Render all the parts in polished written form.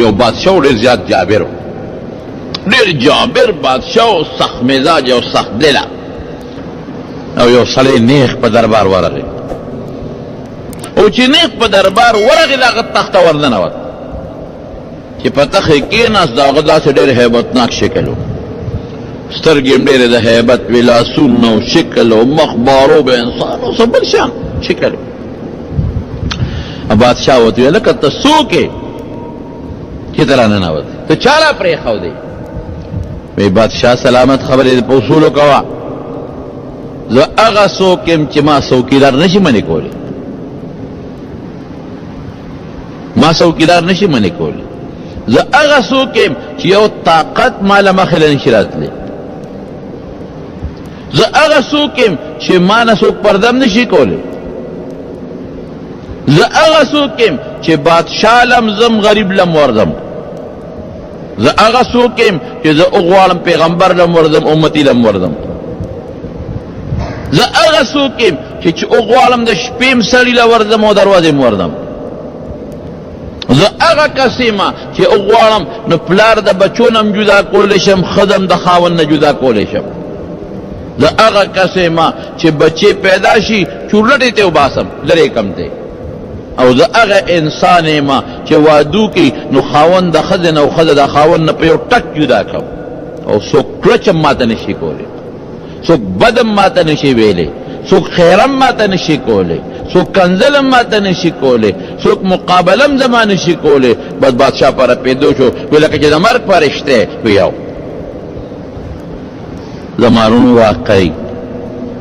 یو بادشاہ ډېر زیات جابر ډېر جابر بادشاہ او سخت مزاج او سخت دله او یو سړی نیغ په دربار ورغی او چې نیغ په دربار ورغی د هغه تخته ورننوت چې په تخت یې کېناست د هغه داسې ډېر هیبتناک شکل و سترګې هم ډېرې د هیبت وې لاسونه او شکل او مخ باروب انسان او څه بل شان شکل بادشاہ ورته ویل لکه ته څوک یې چې ته راننوت ته چا را پرېښودې وی بادشاہ سلامت خبرې په اصولو کوه زه هغه څوک یم چې ما څوکیدار نشي منې کولی ما څوکیدار نشي منې کولی زه هغه څوک یم چې یو طاقت ما له مخې له نشي راتلی زه هغه څوک یم چې ما نه څوک پردم نشي کولی زه هغه څوک یم چې بادشاه لم زم غریب لم ورځم زه هغه څوک یم چې زه وغواړم پیغمبر لم ورځم امتي لم ورځم زه هغه څوک یم چې وغواړم د شپې م سړي له ورځم او دروازې م ورځم زه هغه کس یم چې وغواړم نو پلار د بچو نه م جدا کولی شم ښځه م د خاوند نه جدا کولی شم زه هغه کس یم چې بچې پیدا شي چورلټې ته وباسم لرې کم دی او زه هغه انسان یم چې وادو کې نو خاوند د ښځې نه او ښځه د خاوند نه په یو ټک جدا کړم او څوک کلچم ماته نشي کولی څوک بدم ماته نشي ویلی څوک خیرم ماته نشي کولی څوک کنزلم ماته نشي کولی څوک مقابلم زما نشي کولی بس بادشاه پره پیدا شو وی لکه چې د مرګ فرشته وی یو زمارونو واقعي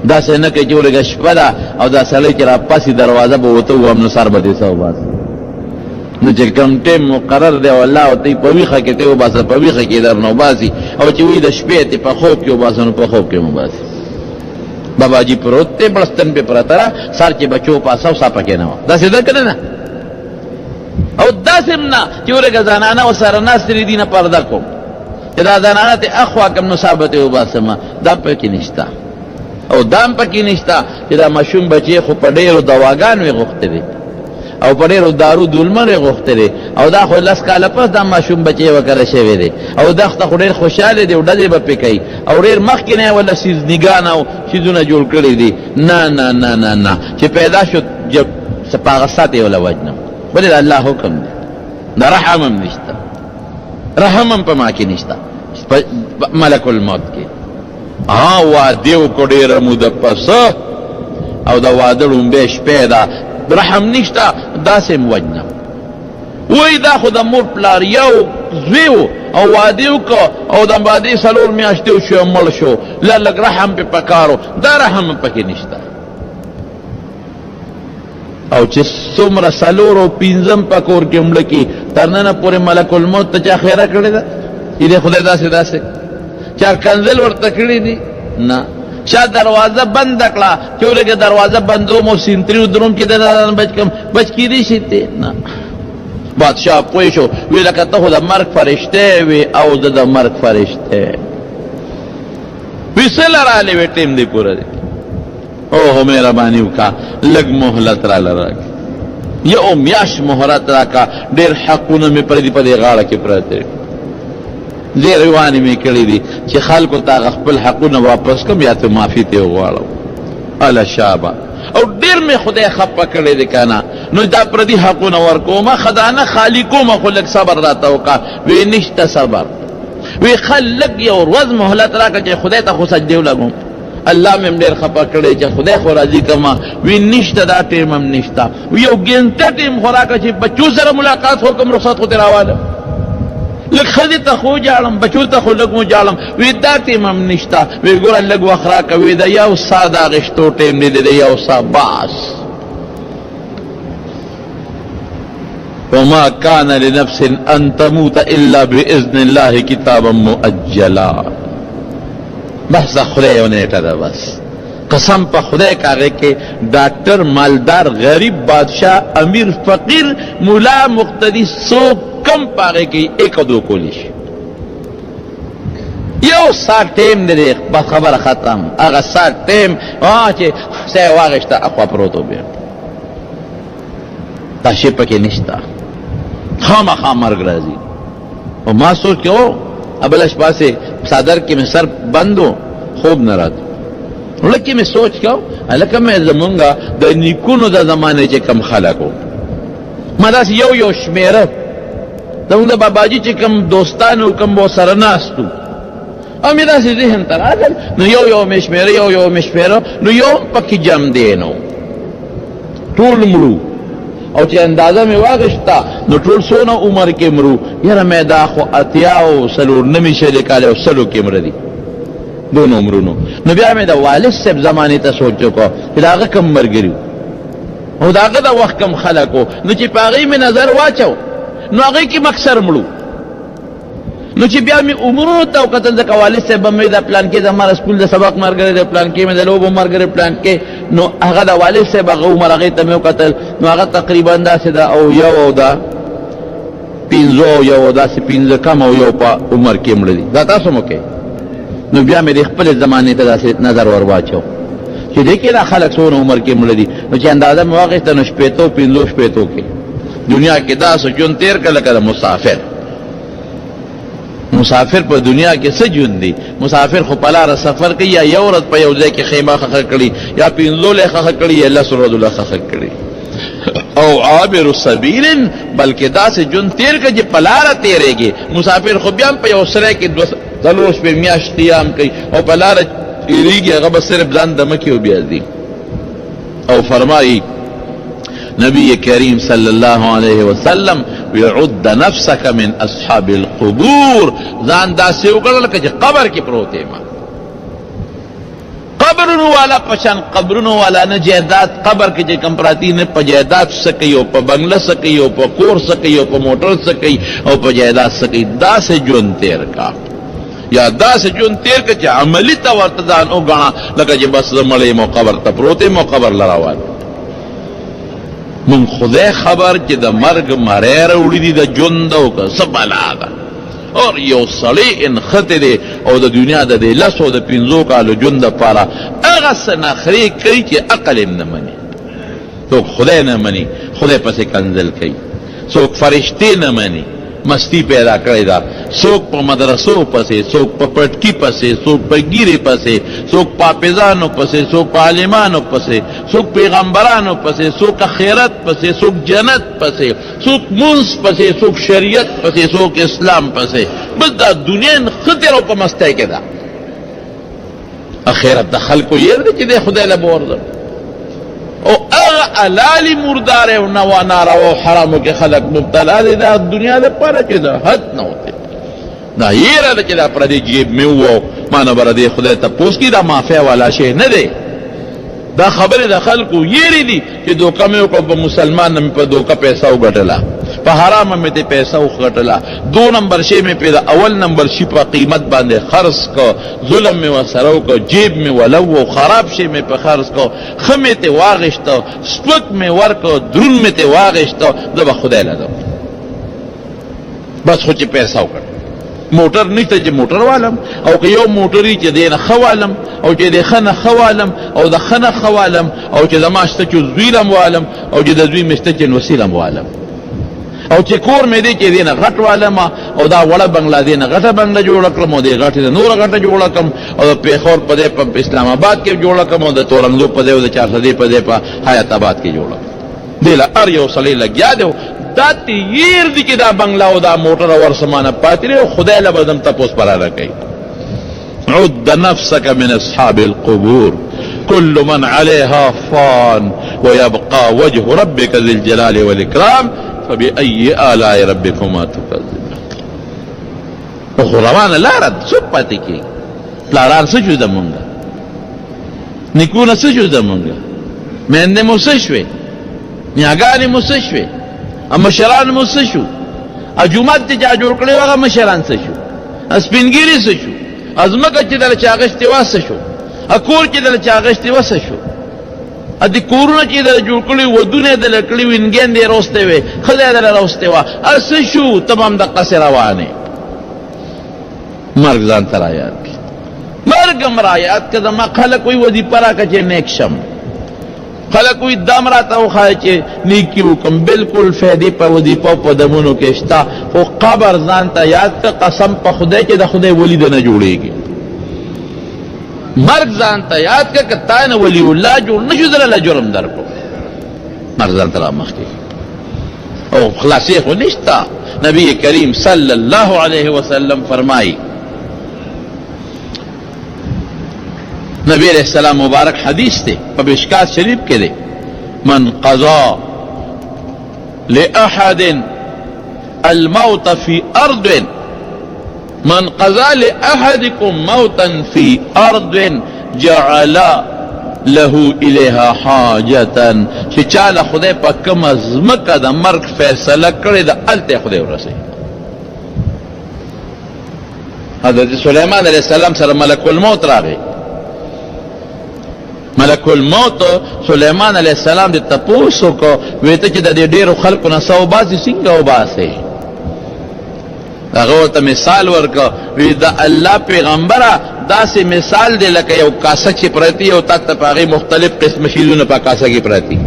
داسې نه کوي چې ولږه شپه ده او دا سړی چې راپاسې دروازه به ورته ووهم نو سر به دې څه وباسي نو چې کوم ټیم مقرر دی او الله ورته په ویښه کې ته وباسه په ویښه کې در نه وباسي او چې وایي د شپې ته په خوب کې وباسه نو په خوب کې وباسي باباجي پروت دی بړستن پې پرته ده سر چې بچو پاسه او سا پکې نه وه داسې ده که نه او داسې هم نه چې ولږه زنانه ورسره ناستې دي نه پرده کوم چې دا زنانه ته اخوا کړم نو سا به ته وباسم دا پکې نشته او دام پکې نشته چې دا ماشوم بچی خو په ډېرو دواګانو یې غوښتې دي او په ډېرو دارو دولمنو یې غوښتې دي او دا خو 10 کاله پس دا ماشوم بچی وکړه شوی دی او دښته خو ډېر خوشحاله دی او ډزې به پې کوي او ډېر مخکې نه یې ولا سیزنیګان او څیزونه جوړ کړي دي نه نه نه نه نه چې پیدا شو په هغه ساعت یې ولا وجنم ولې د الله حکم دی دا رحم هم نشته رحم هم په ما کې نشته ملک الموت کې واده وکړو ډېره موده پس او د واده لومبۍ شپې ده رحم نشته داسې م وجنم وایي دا خو د مور پلار یو زوی و او واده وکړه او د واده 4 میاشتې وشو مړ شو لږ رحم پې پکار و دا رحم هم پکې نشته او چې څومره 4 او 5 په کور کې مړه کي تر ننه پورې ملک الموت ته چا خیره کړې ده چې دی خدای داسې چا کنزل ورته کړي دي نه چا دروازه بند کړه چې ولږه دروازه بندوم او سینتریو دروم چې د بچ کیدی شي نه بادشاه پوه شو وی لکه ته خو د مرګ فرشته وي او زه د مرګ فرشته وی څه لرالی وی ټیم دی پوره دی اوهو مهرباني وکړه لږ مهلت راله راکړه یو میاشت مهلت راکړه ډېر حقونه مې پردي په دې غاړه کې پراته ډېر روانې مې کړي دي چې خلکو ته هغه خپل حقونه واپس کړم یا ته معافي ته وغواړم اله شابه او ډېر مې خدای خفه کړی دی که نه نو دا پردي حقونه ورکومه خدانه خالي کومه خو لږ صبر راته وکړه وی نشته صبر وی ښه لږ یو ورځ مهلت راکړه چې خدای ته خو سجدې ولګوم الله مې ډېر خفه کړی چې خدای خو راضي کړمه وی نشته دا ټیم هم نشته یو ګنټه ټیم خو راکړه چې بچو سره ملاقات وکړم رخصت خو ترې راواله لږ ښځې ته خو وجاړم بچو ته خو لږ وجاړم وی دا ټیم هم نشته وی ګوره لږ وخت راکړه وی د یو سا د اخېستو ټیم دی د یو سا باس وما كان لنفس ان تموت الا باذن الله کتابا مؤجلا بس خدای یو نیټه ده بس قسم په خدای کاغه کې ډاکټر مالدار غریب بادشاہ امیر فقیر مولا مقتدی سو کم پاگه کی ایک دو کولیش یو ساعت ټیم دی بس خبره ختم هغه ساعت ټیم چې سې واغشته اخوا پروتو بیا دا شي پکې نشته خامخا مرګ راځي اور ما سوچ کے ہو ابل اشپا سے صدر کے میں سر بند ہو خوب نہ رات لکی میں سوچ کے ہو لکہ میں زمونگا دا نیکونو دا زمانے چے کم خلقو مدا سی یو شمیرہ زمونگ دا باباجی چے کم دوستانو کم بو سرناستو او میرا سی ذہن تر آگل نو یو مشمیرہ نو یو پکی جم دینو طول مرو او چې اندازه میں واغشتا نو ټول سونا عمر کې مرو یاره میں دا خو اتیاو سلور نمی شلی کاله او سلو کې مردی دون عمرونو نو بیا میں دا والد صاحب زمانے ته سوچو کو چې داغه کم مرګریو او داغه دا وخت کم خلقو نو چې پاغي میں نظر واچو نو هغه کې مکسر مړو نو چې بیا می عمرونو ته وکتل د والد صاحب مې دا پلان کې زماره سکول د سبق مرګره د پلان کې مې د لوبو مرګره پلان کې نو هغه د والد صاحب هغه عمر هغه ته مې وکتل نو هغه تقریبا داسې دا او یو دا پینځو یو داسې پینځه کم او یو په عمر کې مړ دي دا تاسو مو کې نو بیا مې د خپل زمانه ته داسې نظر ور واچو چې دې کې دا خلک څونه عمر کې مړ دي نو چې اندازه مې واغسته نو شپېتو پینځو شپېتو کې دنیا کې دا سجون تیر کله مسافر په دنیا کې څه جون دی مسافر خو پلار سفر کوي یا یو ورځ په یو ځای کې خیمه خخ کړي یا پینځو له خخ کړي یا الله سره الله خخ کړي او عابر السبیل بلکې دا سه جون تیر کې چې پلار تیرېږي مسافر خو بیا په یو سره کې دلوش په میاشتيام کوي او پلار تیرېږي هغه بس صرف ځان دمه کې بیا دی او فرمایي نبی کریم صلی اللہ علیہ وسلم وعد نفسک من اصحاب القبور زان دا سے اگڑل کہ قبر کی پروتے ما قبرنو والا پشان قبرنو والا نہ جائیداد قبر کے جے کم پراتی نے پا جائیداد سکی او پا بنگلہ سکی او پا کور سکی او پا موٹر سکی او پا جائیداد سکی دا سے جون تیر کا یا دا سے جون تیر کا چا عملی تا ورتدان او گانا لکا جے بس ملے مو قبر تا پروتے مو قبر لراوال من خدای خبر چې د مرګ مری راوړي دي د ژوند او که څه بلا ده اور یو سړی انخته دی او د دنیا د دې لسو د پنځو کالو ژوند دپاره هغه څه نخرې کوي چې عقل یې نه مني څوک خدای نه مني خدای پسې کنځل کوي څوک فرشتې نه مني مستی پیدا کړی دا څوک په مدرسو پسې څوک په پټکی پسې څوک په ګیرې پسې څوک په حافظانو پسې څوک په عالمانو پسې څوک پیغمبرانو پسې څوک خیرت پسې څوک جنت پسې څوک منځ پسې څوک شریعت پسې څوک اسلام پسې بس دا دنیا خطر او په مستی کې ده اخرت د خلکو یې دی چې د خدای له بورځ او علالی مردار او نوا نارا او حرامو کے خلق مبتلا دے دا دنیا دے پارا چی دا حد نہ ہوتے دا یہ رہا چی دا پردی جیب میں ہوا مانا بردی خدا تا پوس کی دا مافیا والا شے نہ دے دا خبر دا خلقو یہ ری دی کہ دوکا میں کو مسلمان میں پا دوکا پیسہ اگٹلا پا حرام میں تے پیسہ اگٹلا دو نمبر شے میں پیدا اول نمبر شی پا قیمت باندے خرص کو ظلم میں وسرو کو جیب میں ولو خراب شے میں پا خرص کو خمی تے واغشتا سپک میں ورکو درن میں تے واغشتا دبا خدا لدو بس خوچی پیسہ اگٹ موٹر نشته چې موټر والم او که یو موټری چې دینه خوالم او چې د خنه خوالم او د خنه خوالم او چې د ماشته چې زویلم والم او چې د زوی مشته چې وسیلم والم او چې کور مې دی چې دینه غټ والم او دا وړه بنگلا دینه غټه بنگلا جوړ کړم او د غټه نور غټه جوړ کړم او په خور په اسلام آباد کې جوړ کړم او د تورنګو په دی او د 400 په دی په حیات آباد کې جوړ کړم دله ار یو صلی لګیا دی دا تیر دی کہ دا بنگلا او دا موٹر اور سمانا پاتی رہے خدای لبدم تپوس پرا رکھئی عد نفسك من اصحاب القبور كل من عليها فان ويبقى وجه ربك ذي الجلال والإكرام فبأي آلاء ربكما تكذبان اخروان لا رد سب پاتی کی پلاران سجو دا منگا نکون سجو دا منگا مہندے مسشوے نیاگانی مسشوے مشران مو څه شو جومات ته چا جوړ کړی هغه مشران څه شو سپینګیري څه شو ازمکه چې دله چا غشتې واسه شو کور چې دله چا غشتې واسه شو ادي کورونه چې دله جوړ کړی ودونه دله کړی وینګین دی روسته وي خدای دله روسته وا څه شو تمام د قصر روانه مرګ ځان تر آیات مرګ مرایات کده ما خلک وي ودی پرا کچې نیک شم خلق وی دام راته وښایه چې نیکي وکړم بالکل فایدې په وظیفه په دمونو کې شته خو قبر ځان ته یاد کړه قسم په خدای چې د خدای ولی د نه جوړېږي مرګ ځان ته یاد کړه که تا نه ولی الله جوړ نه شو دله جرم در کړو مرګ ځان ته را مخکې او خلاصې خو نشته نبی کریم صلی الله علیه وسلم فرمائی نبی علیہ السلام مبارک حدیث تے پا مشکات شریف کے دے من قضا لأحد الموت فی ارض من قضا لأحدكم موتا فی ارض جعل له الیها حاجتا چی چالا خدای پا کم ازمکا دا مرگ فیصلہ کرے دا علتے خدای ورسے حضرت سلیمان علیہ السلام سر ملک الموت را گئے ملک الموت سلیمان علیہ السلام دی تپوسو کو ویتا چی دا دی دیرو خلقو نساو باسی سنگاو باسی هغه ته مثال ورکو وی دا الله پیغمبره داسې مثال دی لکه یو کاسه چې پرتی او تاسو په هغه مختلف قسم شیزونه په کاسه کې پرتی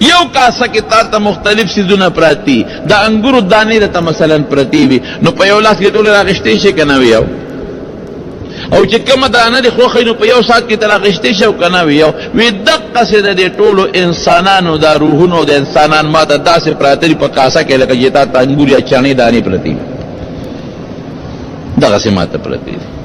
یو کاسه کې تاسو مختلف شیزونه پرتی دا انګورو دانې ته مثلا پرتی وي نو په یو لاس کې ټول راغشتې شي کنه ویو او چې کومه دانه دی خوښې نو په یو ساعت کې تر اخیستې شو که نه وي وی دقسې د دې ټولو انسانانو دا روحونو د انسانان ما ته داسې پراته دي په کاسه کې لکه چې تا ته انګور یا چڼې دانې پرتې دغسې ما ته پرتې دي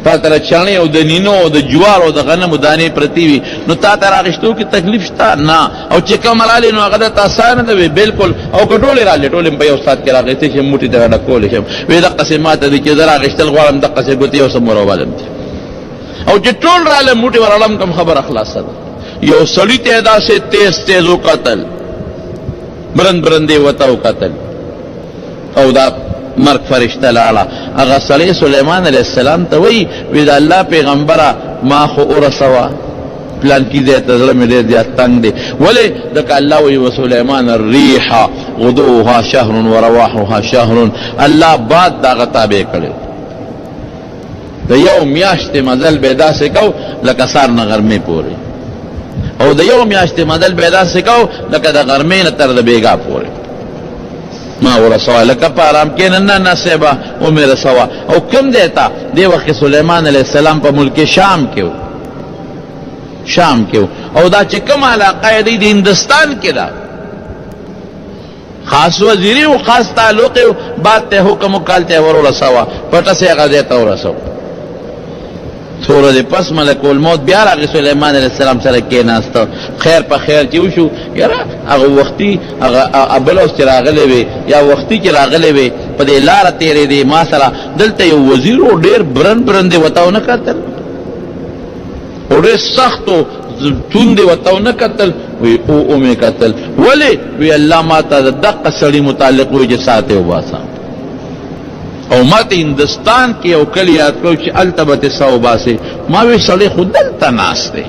تا ته چڼې او د نینو او د جوار او د غنمو دانې پرتې وي نو تا ته راغېستو کې تکلیف شته نه او چې کوم رالې نو هغه درته اسانه ده وي بالکل او که ټولې رالې ټولې په یو ساعت کې راغېستی شم موټې ته راډکولی شم وی دقسې ما ته دي چې زه راغېستل غواړم دقسې ګوتې یو څه مروالم دي او چې ټول راله موټې ورړم کوم خبره خلاصه ده یو سړي ته یې داسې تیز تیز وکتل برند برندې ورته وکتل او دا مرگ فرشتہ لالا اغا صلی سلیمان علیہ السلام تا وی وید اللہ پیغمبرہ ما خو ارسوا پلان کی دے تظلم دے دیا تنگ دے ولی دکا اللہ وی وسلیمان الریح غدوها شهر ورواحها شهر اللہ باد دا غطابے کرے دا یو میاشت مزل بیدا سکو لکا سار نغرمی پوری او دا یو میاشت مزل بیدا سکو لکا دا غرمین تر دا بیگا پوری ما ورسوا لکا پارام کیننا نصیبا او میرا سوا او کم دیتا دی وقت سلیمان علیہ السلام پا ملک شام کیو او دا چکم علاقہ دی ہندوستان کی دا خاص وزیری و خاص تعلقی بات تے حکم کالتے ورسوا پتا سے اگا دیتا ورسوا سورہ پس ملک الموت بیا راغی سلیمان علیہ السلام سره کېناسته خیر په خیر چې وشو یاره هغه وختي هغه ابلوس چې راغلی وي یا وختي چې راغلی وي په دې لاره تېرې دی ما سره دلته یو وزیر و ډېر برندې ورته ونه کتل او ډېر سختو توندې ورته ونه کتل وی او مې کتل ولې وی الله ما ته د دقه سړي متعلق وی چې ساتې وباسه او ما ته هندوستان کې یو کلی یاد کړو چې هلته به ته سا وباسې ما وی سړی خو دلته ناست دی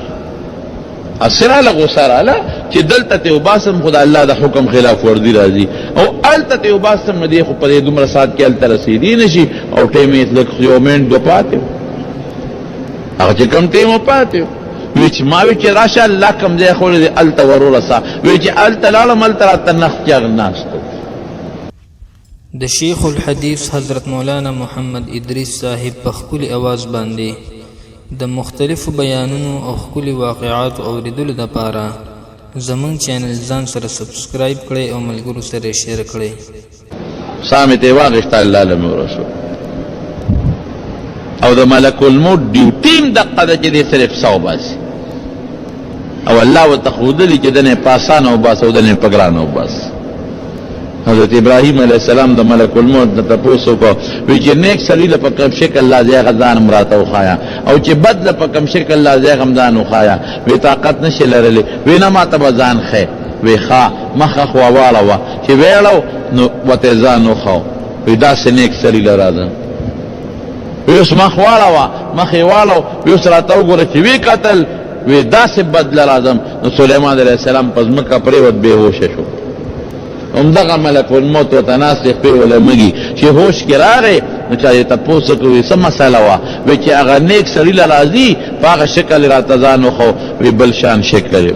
اسراله غوسه راله چې دلته ته وباسم خو د الله د حکم خلاف ورزي راځي او هلته ته وباسم نو دی خو په دې دومره ساعت کې هلته رسېدی نه شي او ټیم یې لږ یو منټ دو پاتې هغه چې کوم ټیم پاتې وی چې ما وی چې راشه الله کوم ځای ښولی دی هلته ورورسه وی چې هلته لاړم هلته راته نخ چغ ناست د شیخ الحدیث حضرت مولانا محمد ادریس صاحب په ښکلي اواز باندې د مختلفو بیانونو او ښکلي واقعاتو اورېدلو دپاره زموږ چینل ځان سره سبسکرایب کړئ او ملګرو سره یې شیر کړئ سا مې ته یې واخېسته الله له مې ورسو او د ملک الموت ډیوټي هم دقه ده چې دې صرف سا وباسي او الله ورته ښودلي چې دنې په اسانه وباسه او دنې په ګرانه وباسه حضرت ابراہیم علیہ السلام دا ملک الموت دا تپوسو کو وی چی نیک سری لپا کم شکل لازی غزان مراتا اخایا او چی بد لپا کم شکل لازی غمزان اخایا وی طاقت نشی لرلی وی نما تبا زان خی وی خوا مخ خواوالا وا چی ویلو نو وطیزان اخاو وی دا سی نیک سری لرازن وی اس مخ والا وا مخی والو وی اس راتاو گورا چی وی قتل وی دا سی بد لرازم نو سلیمان علیہ السلام پس مکہ پریوت بے ہوش شو دغه ملک الموت ورته ناست دی خپې وله مږي چې هوش کې راغی نو چا یې تپوس کوي څه مسله وه وی چې هغه نیک سړي له راځي په هغه شکل راته ځان وښو وی بل شان شکل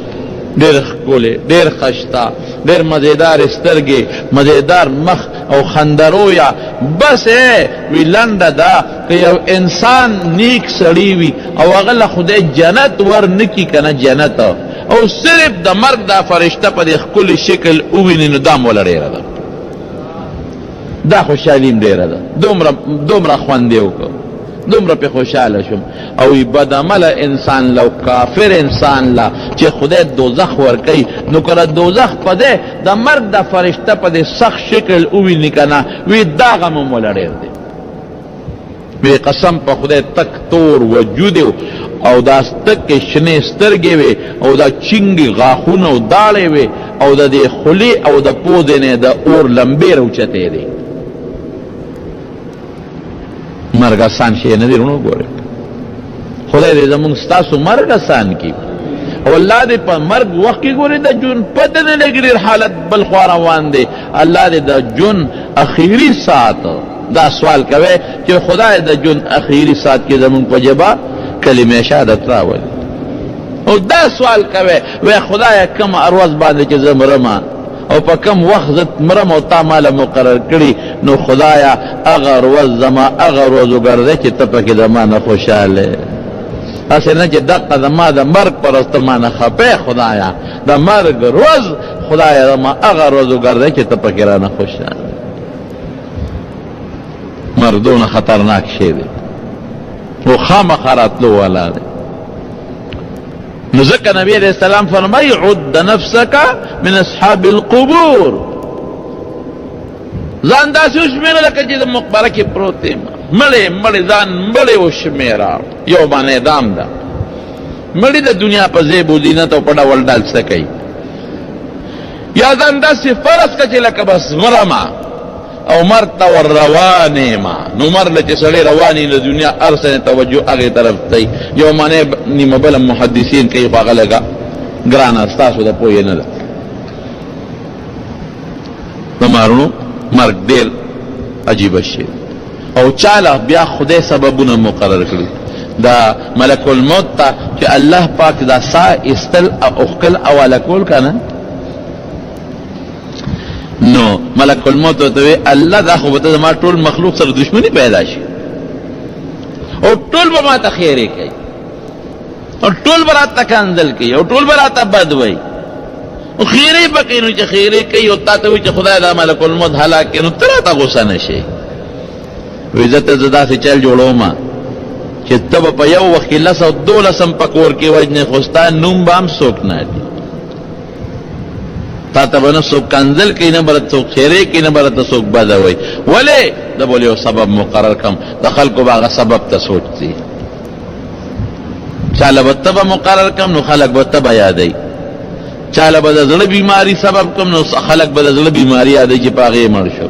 ډېر ښکلی ډېر ښایسته ډېر مزېدار سترګې مزېدار مخ او خندرویه بس وی لنډه ده که یو انسان نیک سړی وي او هغه له خدای جنت ور نه کي که نه جنت او صرف د مرګ دا فرشته په دې ښکلي شکل وویني نو دا موله ډېره ده دا خوشحالي م ډېره ده دومره خوند یې وکړ دومره پې خوشحاله شوم او بدعمله انسان له کافر انسان له چې خدای دوزخ ورکوي نو که دوزخ په دی د مرګ د فرشته په دې سخت شکل وویني که نه وی دا غم هم وله ډېر دی وی قسم په خدای تک تور وجود او دا تکې شنې سترګې وې او دا چینګې غاښونه او داړې وې او د دې خولې او د پوزې نه د اور لمبې راوچتې دی مرګ آسان شی نه دی ورونو ګورئ خدای دې زمونږ ستاسو مرګ آسان کړي او الله دې په مرګ وخت کې ګورئ د ژوند پته نه لګي ډېر حالت بل خوا روان دی الله دې د ژوند اخیري ساعت دا سوال کوي چې خدای د ژوند اخیري ساعت کې زمونږ په جبه کلمه شهادت راولي او دا سوال کوي وی خدای کم اروز باندې چې زه مرمه او په کم وخت زه مرم او تا ماله مقرر کړي نو خدایا هغه روز زما هغه روز وګرځئ چې ته پکې زما نه خوشحاله هسې نه چې دقه زما د مرګ په ورځ ته ما نه خفې خدایا د مرګ روز خدایا زما هغه روز وګرځئ چې ته پکې رانه خوشحاله مرګ دونه خطرناک شی دی و خامخا راتلو والا دی نو ځکه نبی علیہ السلام فرمایي عد نفسک من اصحاب القبور ځان داسې وشمېره لکه چې د مقبره کې پروت یم مړې ځان مړې وشمېره یو باندې دام ده مړي د دنیا په زیب و زینت او په ډول ډال څه کوي یا ځان داسې فرض که چې لکه بس مرمه او مرد تا ور روانه ما نو مر له چې سړی رواني د دنیا هر څه توجه هغې طرف ته یو معنی نیمه بله محدثین کوي خو هغه لږه ګرانه ستاسو د پوهې نه ده د مارونو مرګ ډېر عجیبه شی او چاله بیا خدای سببونه مقرر کړي دا ملک الموت ته چې الله پاک دا سا استل او خپل حواله کول که نه نو ملک الموت ورته وی الله دا خو به ته زما ټول مخلوق سره دشمني پیدا شي او ټول به ما ته خیرې کوي او ټول به راته کنځل کوي او ټول به راته بد وایي او خیرې به کوي نو چې خیرې کوي او تا ته وایي چې خدای دا ملک الموت هلاک کړي نو ته راته غوسه نه شي وایي زه ته زه داسې چل جوړومه چې ته به په یو وخت کې 10 او 12 په کور کې وژنې خو ستا نوم به هم څوک نه دي تا ته به نه څوک کنځل کوي نه به راته څوک خیرې کوي نه به راته څوک بده وایي ولې زه به یو سبب مقرر کړم د خلکو به هغه سبب ته سوچځي چاله به ته به مقرر کړم نو خلک به ته به یادوي چاله به د زړه بیماري سبب کړم نو خلک به د زړه بیماري یادوي چې په هغې مړ شو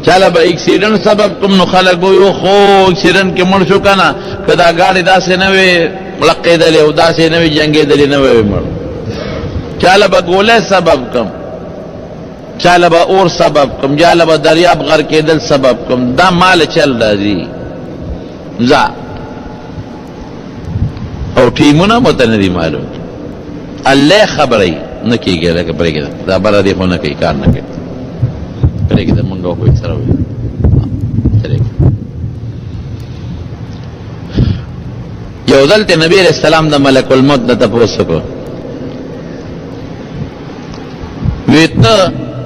چاله به اکسیډنټ سبب کړم نو خلک به وایي خو اکسیډنټ کې مړ شو که نه که دا ګاډې داسې نه وې لقېدلې او داسې نه وې جنګېدلې نه وې مړ چاله به ګولی سبب کم چاله به اور سبب کم چاله به دریاب غر کېدل سبب کم دا مال چل راځي ځه او ټیمونه مو ته نه دي معلوم الله خبرې نه کېږي لکه پرېږده دا بله دی خو نه کوي کار نه کوي پرېږده مونږ خو سره یو ځل ته نبی علیہ السلام د ملک الموت نه تپوس وکړو وی ته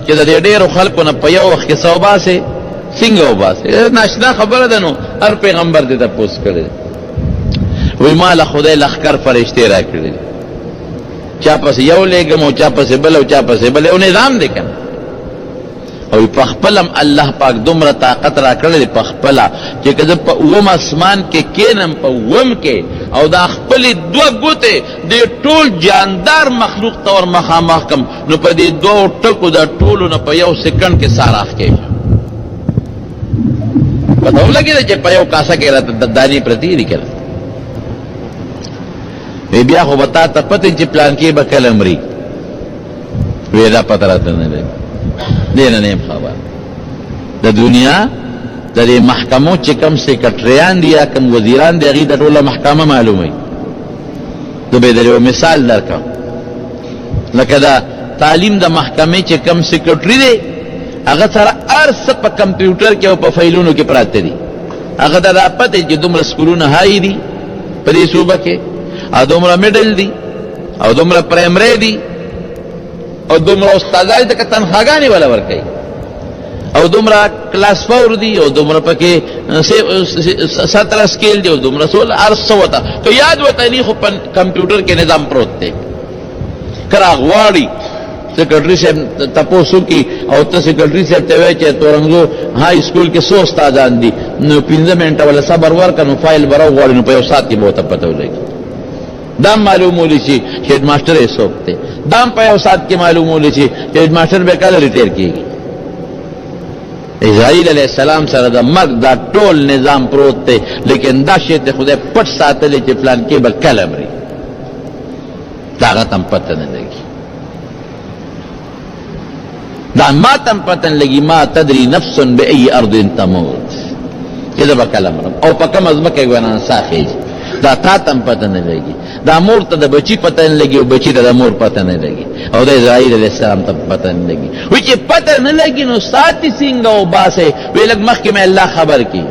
چې د دې ډېرو خلکو نه په یو وخت کې څه وباسې څنګه وباسې ناشنا خبره ده نو هر پیغمبر دې تپوس کړی وی ما له خدای لښکر فرشتې را کړي چا پسې یو لېږم او چا پسې بل او چا پسې بل یو نظام دی که نه او په خپلم الله پاک دومره طاقت را کړی په خپله چې که زه په اوم اسمان کې کینم په اوم کې او دا خپلې 2 ګوتې د ټول جاندار مخلوق ته ور مخامخ کم نو په دې 2 ټکو د ټولو نه په 1 سکنډ کې سار اخکېږي پته ولګېده چې په یو کاسه کې راته دانې پرتې دي که نه وی بیا خو به تا ته پته چې پلان کې به کله مري وی دا پته راته نه لګي دې نه یم خبر د دنیا د دې محکمو چې کم سیکرټریان دي یا کم وزیران دي هغې ته ټوله محکمه معلوموي. زه به در یو مثال درکړم، لکه دا تعلیم د محکمې چې کم سیکرټري دی هغه سره هر څه په کمپیوټر کې او په فایلونو کې پراته دي. هغه ته دا پته چې دومره سکولونه هاي دي په دې صوبه کې، او دومره میډل دي او دومره پرایمري دي او دومره استادان ته تنخواګانې ولا ورکوي او دومره کلاس 4 دي او دومره پکې 17 سکیل دي او دومره 16 هر څه وته که یاد وته نه خو په کمپیوټر کې نظام پروت دی. کرا غواړي سیکرټري صاحب تپوسو کی او ته سیکرټري صاحب ته وایي چې تورنګو های سکول کې 100 استادان دي نو 15 منټه ولا صبر ورکنو فایل براو غواړي نو په یو ساعت کې به ته پته ولګي. دا معلومولی چې هډ ماسټر یې څوک دی، دا په یو ساعت کې معلومولی چې هډ ماسټر به کله ریټایر کېږي. اسرائیل علیہ السلام سره د مرګ دا ټول نظام پروت دی، لیکن دا شی ته خدای پټ ساتلی چې پلان کې به کله مري، دا هغه ته هم پته نه لګي. دا ما ته هم پته نه لګي، ما تدري نفس بأي ارض تموت، چې زه به کله مرم او په کومه ځمکه کې به ناڅا خېږي، دا تا ته هم پته نه لګي. دا مور ته د بچي پته نه لګي او بچي ته د مور پته نه لګي او د اسرائیل علیه السلام ته پته نه لګي. وی چې پته نه لګي نو ساتي څنګه وباسئ؟ وی لږ مخکې مې الله خبر کړي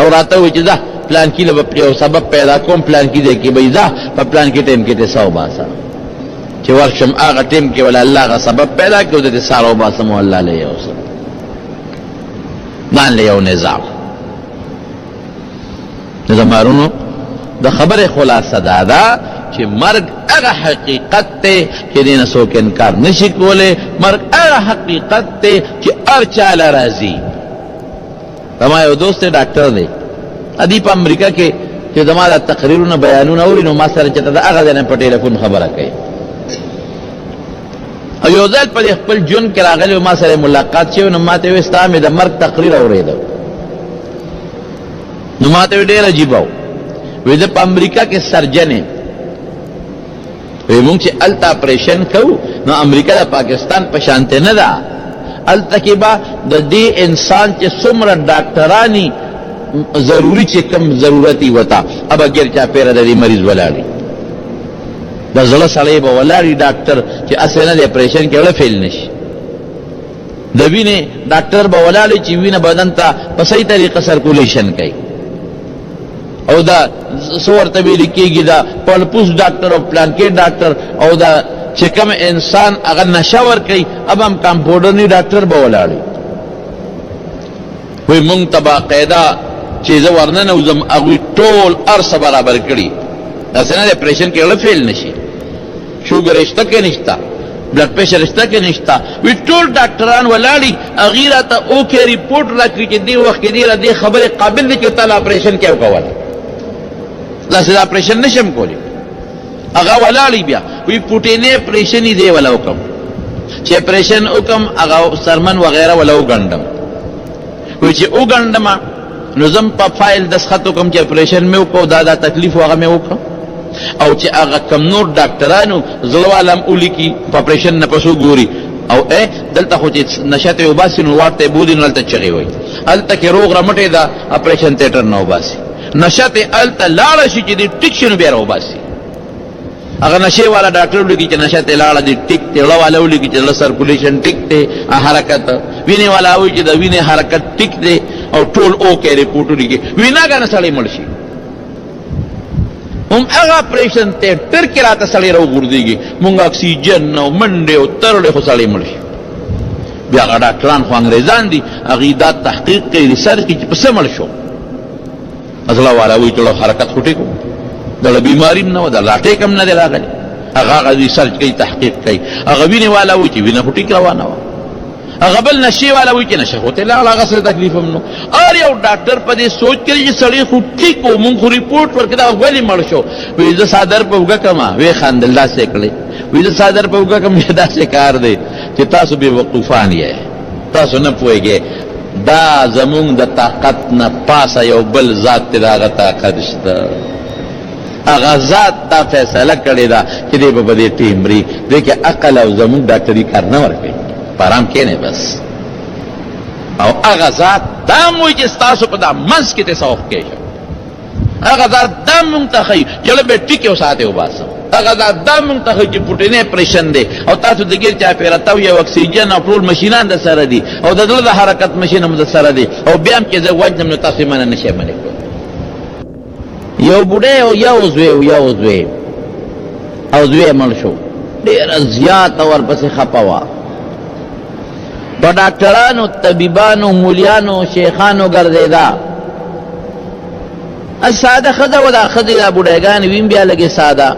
او راته وی چې ځه پلان کې به یو سبب پیدا کوم، پلان کې دی کې به ځه په پلان کې ټیم کې ته څه وباسه چې ورشم هغه ټیم کې ولا الله هغه سبب پیدا کړي او د سارا وباسم او الله له یو څه ځان له یو نظام. نظامارونو د خبره خلاصه دا ده چې مرګ هغه حقیقت دی چې دې نه څوک انکار نشي کولی. مرګ هغه حقیقت دی چې هر چا له راځي. زما یو دوست دی ډاکټر دی، ادي په امریکا کې چې زما د تقریرونه بیانونه اوري نو ما سره چې د هغه ځای نه په ټلیفون خبره کوي او یو ځل په خپل ژوند کې راغلی ما سره ملاقات شوی نو ما ته ویل ستا مې د مرګ تقریر اورېده نو ما ته ډېر عجیب و. وی زه په امریکا کې سرجن یم، وی مونږ چې هلته اپریشن کوو نو امریکا د پاکستان په شانتې نه ده، هلته کې به د دې انسان چې څومره ډاکټرانی ضروري چې کم ضرورتي وته ابا ګیر چاپېره د دې مریض ولاړي، د زړه سړی به ولاړي ډاکټر چې اسې نه د اپریشن کې وړه فیل نشي، د وینې ډاکټر به ولاړي چې وینه بدن ته په صحیح طریقه سرکولیشن کوي او دا سور ته ویل کېږي دا پلپوس ډاکټر او پلان کې ډاکټر او دا چې کوم انسان هغه نشه ورکوي اب هم کمپاوډرني ډاکټر به ولاړي. وی مونږ ته باقاعده چې زه ورننوځم هغوی ټول هر څه برابر کړي، داسې نه د اپریشن کې وړه فیل نشي، شوګر شته کې نشته، بلډ پریشر شته کې نشته، وی ټول ډاکټران ولاړي هغې راته اوکې ریپورټ راکړي چې دې وخت کې دې خبرې قابل دی چې تا له اپریشن کې وکوله، داسې د اپریشن نشم کولی. هغه ولاړی بیا وی پوټینې اپریشن یې دی ولا وکم چې اپریشن وکم هغه سرمن وغیره ولا وګنډم، وی چې وګنډم نو زم په فایل دسخط وکم چې اپریشن مې وکړو دا تکلیف هغه مې وکړو او چې هغه کم نور ډاکټرانو زړه والم ولیکي په اپریشن نه پسو ګوري او دلته خو چې نشته وباسي نو ورته بودی نو هلته چغې وایي، هلته کې روغ رمټې ده اپریشن تیټر نه وباسي، نشته هلته لاړه شي چې دې ټیک شي نو بیا راوباسي. هغه نشې والا ډاکټر ولیکي چې نشته لاړه دې ټیک دی، زړه والا ولیکي چې زړه سرکولیشن ټیک دی، حرکت وینې والا وایي چې د وینې حرکت ټیک دی او ټول اوکې ریپورټ ولیکي، ویناګانه سړی مړ شي. هم هغه اپریشن تیټر کې راته سړی راوغورځېږي، مونږ اکسیجن او منډې او ترړې خو سړی مړ شي. بیا هغه ډاکټران خو انګریزان دي، هغې دا تحقیق کوي ریسرچ کوي چې په څه مړ شو. زړه والا وایي چې حرکت خو ټیک و، دله بیماري هم نه وه، د لاټیک هم نه دی راغلی، هغه ریسرچ کوي تحقیق کوي. هغه وینې والا وایي چې وینه خو ټیک روانه وه، هغه بل نشې والا وایي چې نشه خو ته لاړه، هغه سره تکلیف هم نو. هر یو ډاکټر په دې سوچ کوي چې سړی خو ټیک و، مونږ خو ریپورټ ورکړه ولې مړ شو. وایي زه څادر په اوږه کړمه، ویې خندل داسې کړې، وایي زه څادر په اوږه کړم داسې کار دی چې تاسو بې وقوفان یې، تاسو نه پوهېږئ، دا زمونږ د طاقت نه پاسه یو بل ذات دی، د هغه طاقت شته، هغه ذات دا فیصله کړې ده چې دی به په دې ټیم مري، دې کې عقل او زمونږ ډاکټري کار نه ورکوي. په ارام کښېنئ بس. او هغه ذات دا هم وایي چې ستاسو په دا منځ کې تصوف کېږم، هغه ذات دا مونږ ته ښایي چې له به ټیکې وساتې وباسم، هغه ذات دا مونږ ته ښایي چې پوټینی پرېشن دی او تاسو د ګیر چاپېره تو یو اکسیجن او ټول مشینان د سره دي او د زړه د حرکت مشین هم د سره دی او بیا هم چې زه وجنم نو تاسو یې منع نه شئ منع کړو. یو بوډۍ او یو زوی او زوی مړ شو، ډېره زیاته ورپسې خفه وه، په ډاکټرانو طبیبانو مولیانو شیخانو ګرځېده. ساده ښځه وه، دا ښځې دا بوډیګانې ویم بیا لږې ساده،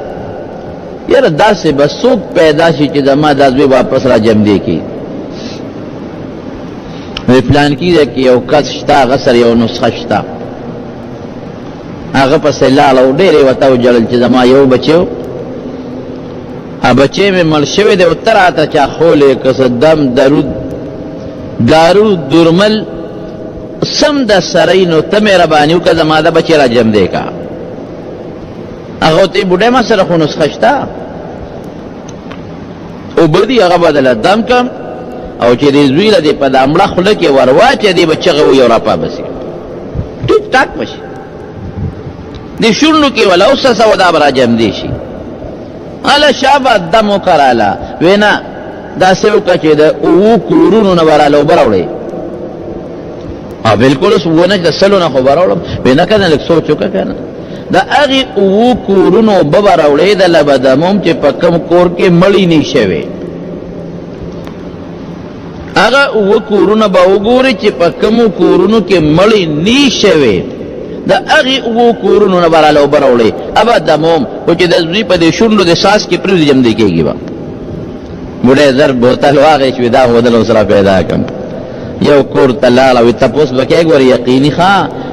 یاره داسې به څوک پیدا شي چې زما دا زوی واپس را جمدې کړي. وی پلانکي دی کې یو کس شته، هغه سره یو نسخه شته، هغه پسې لاړه او ډېرې ورته وژړل چې زما یو بچی و، بچی مې مړ شوی دی او ته راته چا خولی که څه دم دارو درمل سم د سرای نو ته مهرباني وکړه زما د بچی را جمدې کا. هغه ورته بوډۍ ما سره خو نسخه شته، اوبه دي هغه بدله دم کړم او چې دې زوی له دې په دا مړه خوله کې ور واچوې دې به چغه ووایي او راپابسي ټیک ټاک به شي، دې شونډو کې وله اوسه سوه دا به را جمدې شي. هله شابه دم وکراله، وی نه داسې وکړه چې د اوو کورونو نه به راله اوبه راوړې. بلکل اوس اووه نه د سلو نه خو به راوړم، وی نه که نه لږ سوچ وکړه که نه د هغې اوو کورونو اوبه به راوړې دله به دموم چې په کوم کور کې مړی نه شوې. هغه اووه کورونه به وګورې چې په کومو کورونو کې مړی نه شوې، د هغې اوو کورونو نه به راله اوبه راوړې ابه دموم، خو چې د زوی په دې شونډو د ساس کې پرېږدي جمدې کېږي به. بوډۍ زر بوتل واخېست وي دا خو دله اوس را پیدا کړم. یو کور ته لاړه وي تپوس به کوې ګورې یقیني ښه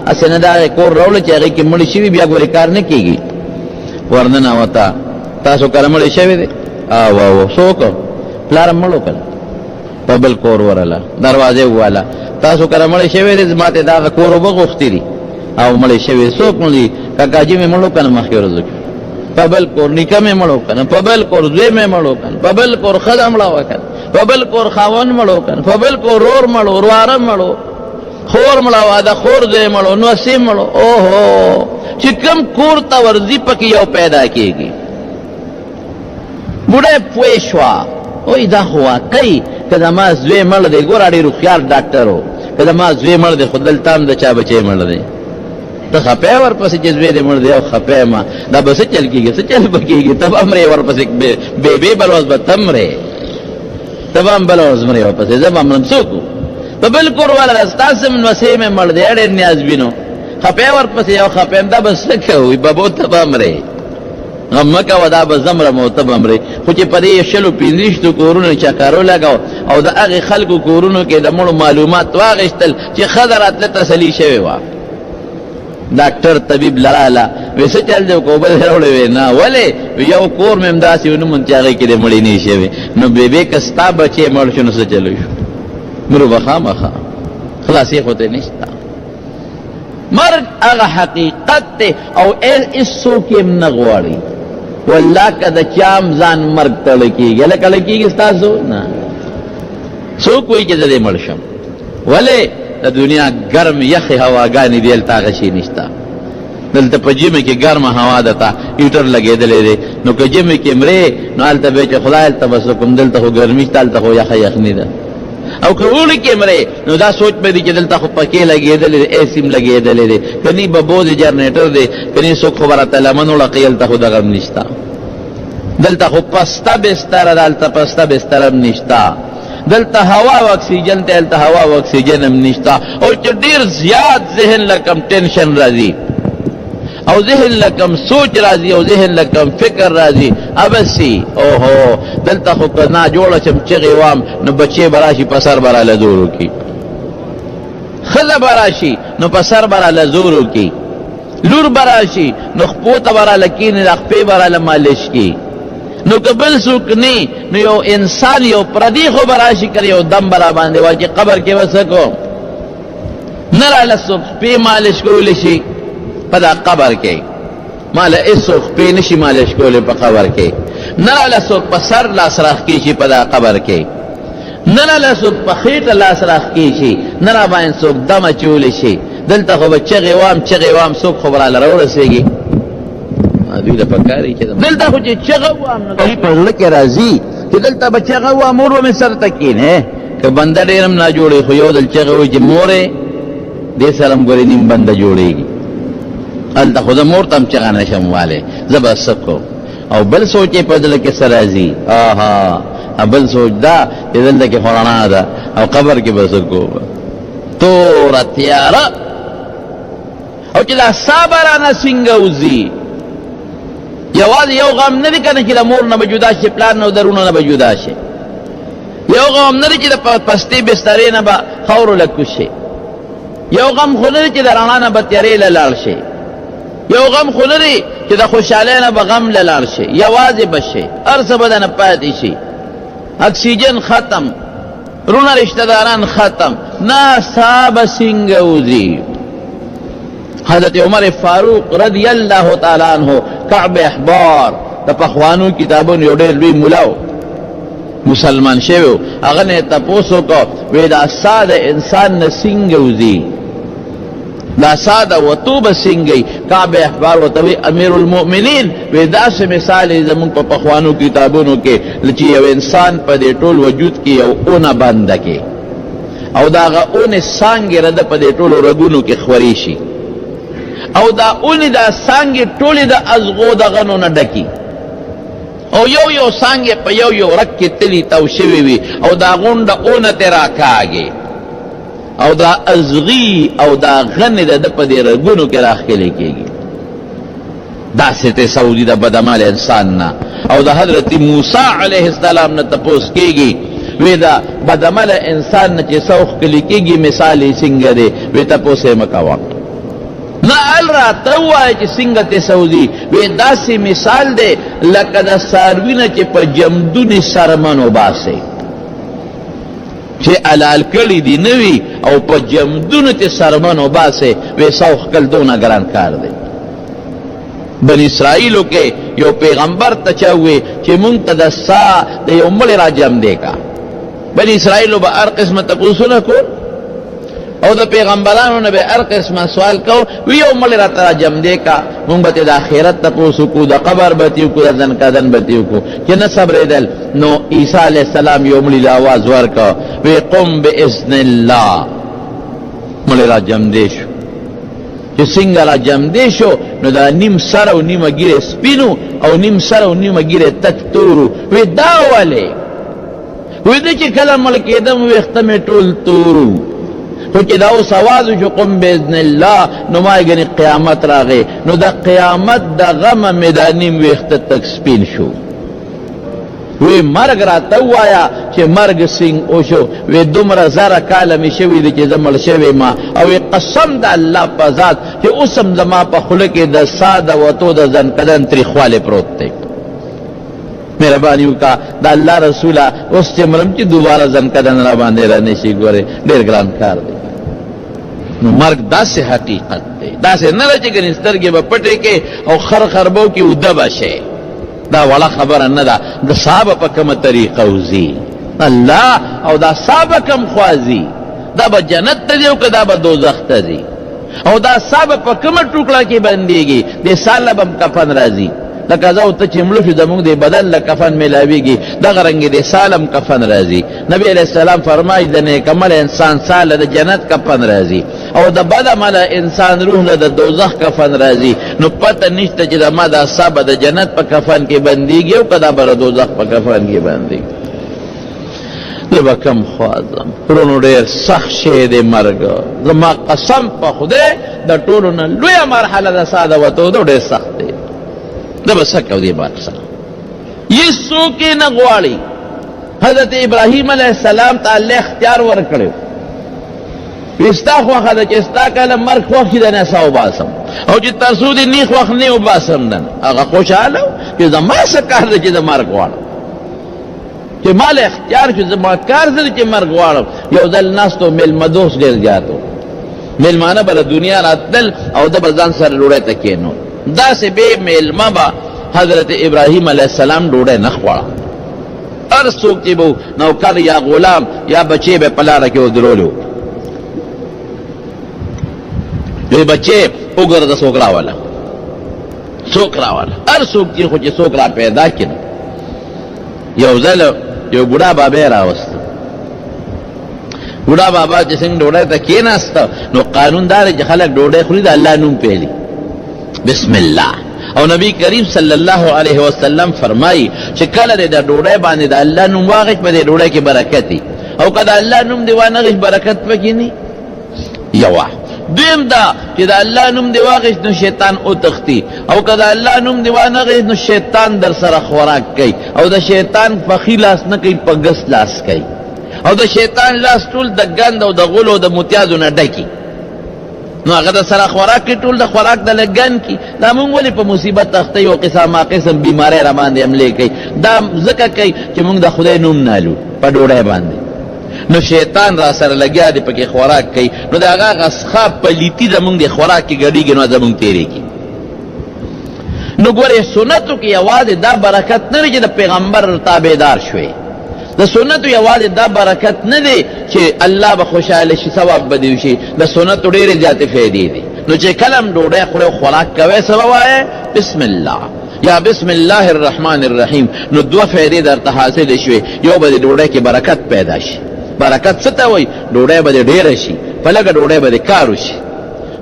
هسې نه د هغې کور راوړه چې هغې کې مړي شوي بیا ګورې کار نه کېږي. ورننوته تاسو کله مړی شوی دی؟ او څوک پلار مړ وکړ په بل کور ورله دروازې وواله. تاسو کله مړی شوی دی؟ ما ته د هغه کور اوبه غوښتي دي او مړی شوی څوک مړ دي؟ کاکاجي مې مړ وکړ مخکې ورځو کې، په بل کور نیکه مې مړ وکړ، په بل کور زوی مې مړ وکړ، په بل کور ښځه مړه وکړ، په بل کور خاوند مړ وکړ، په بل کور رور مړ ورواره مړ خور مړه وه د خور زوی مړ نوسې مړ. اوهو چې کوم کور ته ورځي پکې یو پیدا کېږي. بوډۍ پوه شوه وایي دا خو واقعي که زما زوی مړ دی، ګوره ډېر هوښیار ډاکټر و، که زما زوی مړ دی خو دلته هم د چا بچی مړ دی، ته خپه یې ورپسې چې زوی دې مړ دی او خپه یم دا به څه چل کېږي؟ څه چل به کېږي؟ ته به مرې ورپسې بې بل ورځ به ته مرې، ته به هم بله ورځ مرې ورپسې، زه به مرم څوک و؟ په بل کور والا ستاسې نوسې مې مړ دی ډېر نیازبینو خپه یې ورپسې یو خپه یم دا به څه کوي؟ ببو ته به مرې، غم مه کوه دا به زه مرم او ته به مرې. خو چې په دې شلو پنځویشتو کورونو چکرو لګو او د هغې خلکو کورونو کې د مړو معلومات واخېستل چې ښځه راتله تسلي شوې وه. ډاکټر طبیب لراله وی څه چل دی اوبه دې راوړې وې نه ولې یو کور مې همداسې ونوموند چې هغې کې دې مړې نه شوې. نو بېبې که ستا بچی مړ شو نو څه چلو شو؟ مرو به خامخا خلاصې خو ته نشته. مرګ هغه حقیقت دی او هېڅوک یې نه غواړي. والله که د چا هم ځان مرګ تړه کېږي لکه له کېږي ستاسو نه څوک وایي چې زه دې مړ شم. ولې د دنیا ګرم یخې هواګانې دي هلته هغه شی نشته. دلته په ژمي کې ګرمه هوا ده ته هیټر لګېدلی دی نو که ژمي کې مرې نو هلته به چې خدای هلته به څه کوم دلته خو ګرمي شته هلته خو یخه یخني ده. او که اوړي کې مرې نو دا سوچ به دی چې دلته خو پکې لګېدلی دی اے سیم لګېدلی دی کني به بوز جنریټر دی کني څوک خو به راته لمن وړقوي هلته خو دغه هم نشته. دلته خو پسته بستره ده هلته پسته بستره هم نشته. دلته هوا او اکسیجن ته هلته هوا او اکسیجن هم نشته. او چې ډېر زیات ذهن لکم ټینشن راځي او ذهن لکم سوچ راځي او ذهن لکم فکر راځي ابسي اوهو دلته خو که ناجوړه شم چغې وام نو بچې به راشي په سر به راله زور وکړي، ښځه به راشي نو په سر به راله زور وکړي، لور به راشي نو خپو ته به راله کښېني د خپې به راله مالش کړي. نو که بل څوک نه نو یو انسان یو پردي خو به راشي که یو دم به را باندې وایي چې قبر کې به څه کوم؟ نه راله څوک خپې مالش کولی شي په دا قبر کې، ماله هېڅوک خپې نه شي مالش کولی په قبر کې، نه راله څوک په سر لاس راخکې شي په دا قبر کې. نه له څوک په خېټه لاس راښکې شي، نه را باندې څوک دم اچولی شي. دلته خو به چغې وام څوک خو به راله راورسېږي. دوی ته پکار دي چې دلته خو چې چغه وام نو دوی په زړه کې راځي چې دلته به چغه وام مور به مې سر ته کښېنې. که بنده ډېر هم ناجوړی خو یو ځل چغه وایي چې مورې دې سره هم ګورې نیم بنده جوړېږي. هلته خو زه مور ته هم چغه نشم والی، زه به څه کوم. او بل سوچ یې په زړه کې څه راځي، بل سوچ دا چې دلته کې خو رڼا ده او قبر کې به څه کوم، توره تیاره. او چې دا سا به رانه څنګه وځي، یوازې یو غم نه دی که نه چې د مور نه به جدا شي، پلار نه او درونه نه به جدا شي. یو غم نه دی چې د پستې بسترې نه به خاورو له کوز شي. یو غم خو نه دی چې د رڼا نه به تیارې له لاړ شي. یو غم خو نه دی چې د خوشحالۍ نه به غم له لاړ شي. یوازې به شي، هر څه به دنه پاتې شي. اکسیجن ختم، رونه رشته داران ختم، نه سا به څنګه وځي. حضرت عمر فاروق رضی اللہ تعالی عنہ کعب احبار د پخوانو کتابونو یو ډېر لوی ملا و، مسلمان شوی و. هغه نه تپوس وکړو وایي دا سا د انسان نه څنګه وځي، دا سا د وتو به څنګه وي. کعب احبار ورته وایي امیر المؤمنین وایي داسې مثال یې زمونږ په پخوانو کتابونو کې چې یو انسان په دې ټول وجود کې یو اونه بنده کې او د هغه اونې څانګې رده په دې ټولو رګونو کې خورې شي او دا اونې دا څانګې ټولې د ازغو دغنو نه ډکي او یو څانګې په یو رګ کې تلي تاو شوي وي او دا غونډه اونه ترې راکاږي او دا ازغي او دا غنې د ده په دې رګونو کې راښکلې کېږي. داسې تصور دي د بدعمل انسان نه. او د حضرت موسی علیه السلام نه تپوس کېږي وی دا بدعمل انسان نه چې څه ښکلې کېږي مثال یې څنګه دی. وی تپوس یې مه کوه، نه ال راته ووایه چې څنګه تصودي. وی داسې مثال دی لکه د څاروي نه چې په جمدونې سرمن وباسئ چې حلال کړي دي نه وي او په جمدونو کې سرمن وباسئ. وی سو ښکل دونه ګران کار دی. بني اسرائیلو کې یو پیغمبر ته چا ووی چې مونږ ته د سا د یو مړي را جمدې کا. بني اسرائیلو به هر قسمه تپوسونه کول او د پیغمبرانو نه به هر قسمه سوال کو. وی یو مړی راته را جمدې کا، مونږ به د آخرت تپوس وکړو، د قبر به تې وکړو، د ځنکدن به تې وکړو چې نه صبرېدل. نو عیسی علیه السلام یو مړي له آواز ورکړه وی قم باذن الله. مړی را جمدې شو. چې څنګه را جمدې شو نو دا نیم سر او نیمه ګیرې سپینو او نیم سر او نیمه ګیرې تک تورو. وی دا ولې؟ وی ده چې کله مړ کېدم ویښته مې ټول تورو. خو چې دا اوس اواز وشو قم باذن الله نو ما یې ګنې قیامت راغی. نو د قیامت د غمه مې دا نیم ویښته تک سپین شو. وی مرګ راته ووایه چې مرګ څنګه وشو. وی دومره زره کاله مې شوي دي چې زه مړ شوی ما. او قسم د الله په ذات چې اوس هم زما په خوله کې د سا د وتو د ځنکدن تریخوالی پروت دی. مهرباني وکړه د الله رسوله اوس چې مرم چې دوباره ځنکدن را باندې رانشي. ګورې ډېر ګران کار دی. نو مرګ داسې حقیقت دی، داسې نه ده چې ګنې سترګې به پټې کې او خربو کې اوده به شي. دا وړه خبره نه ده. د صحابه په کومه طریقه وځي الله او دا صحابه کم خوازي. دا به جنت ته ځي او که دا به دوزخ ته ځي. او دا صحابه په کومه ټوکړه کې بندېږي. د سال به هم کفن راځي لکه زه او ته چې مړه شو زموږ د بدن له کفن میلاویږي دغه رنګې د سالم کفن راځي. نبی علیه السلام فرمایي د نیکعمل انسان ساله د جنت کفن راځي او د بدعمله انسان روح له د دوزخ کفن راځي. نو پته نشته چې د ما دا سا به د جنت په کفن کې بندېږي او که دا به د دوزخ په کفن کې بندېږي. زه به کم خوازم ورونو ډېر سخت شی دی مرګ. زما قسم په خدای د ټولو نه لویه مرحله د سا د وتو ده ډېر سخت دی. دا به څه کوو دې مرګ سره هېڅ څوک یې نه غواړي. حضرت ابراهیم علیه السلام ته الله اختیار ورکړی وی ستا خوښه ده چې ستا کله مرګ خوښ شي دنه سا وباسم او چې تر څو دې نه خوښ نه وباسم دنه. هغه خوشحاله و چې زما څه کار ده چې د مرګ غواړم، چې ما له اختیار شو زما کار ده چې مرګ غواړم. یو ځل ناستو میلمه دوست ډېر زیات و. میلمانه به له دنیا راتلل او ده به ځان سره ډوډۍ ته کېنول. داسې بې میلمه به حضرت ابراهیم علیه السلام ډوډۍ نه خوړه. هر څوک چې به نوکر یا غلام یا بچی به په لاره کې ودرولو دوی بچی وګرځه څوک راوله هر څوک چې خو چې څوک را پیدا کړي یو ځل یو بوډا بابا یې راوسته بوډا بابا چې څنګه ډوډۍ ته کېناسته نو قانون دا دی چې خلک ډوډۍ خوري د الله نوم پیلي بسم الله او نبی کریم صلی الله علیه وسلم فرمایي چې کله دې د ډوډۍ باندې د الله نوم واغېږي په دې ډوډۍ کې برکت وي او که د الله نوم دې وانغېږي برکت پکې نه یوه دویم دا چې د الله نوم دې واغېږي نو شیطان وتښتي او که د الله نوم دې وانغېږي نو شیطان در سره خوراک کوي او د شیطان پخي لاس نه کوي په ګس لاس کوي او د شیطان لاس ټول د ګند او د غلو او د متیازو نه ډکي نو هغه د سره خوراک کې ټول د خوراک د لګن کې دا مونږ ولې په مصیبت تخته یو قسم قسم بیماری را باندې حملې کوي دا ځکه کوي چې مونږ د خدای نوم نالو په ډوډۍ باندې نو شیطان را سره لګیا دی پکې خوراک کوي نو د هغه غسخه پلیتي زمونږ د خوراک کې ګډېږي نو زمونږ تېرېږي نو ګورې سنتو کې یوازې دا برکت نه دی چې د پیغمبر تابعدار شوې د سنتو یوازې دا برکت نه دی چې الله به خوشحاله شي ثواب به دې وشي د سنتو ډېرې زیاتې فایدې دي نو چې کله هم ډوډۍ خورئ خوراک کوئ څه به وایئ بسم الله یا بسم الله الرحمن الرحیم نو دوه فایدې درته حاصلې شوې یو به د ډوډۍ کې برکت پیدا شي برکت څه ته وایي ډوډۍ به دې ډېره شي په لږه ډوډۍ به دې کار وشي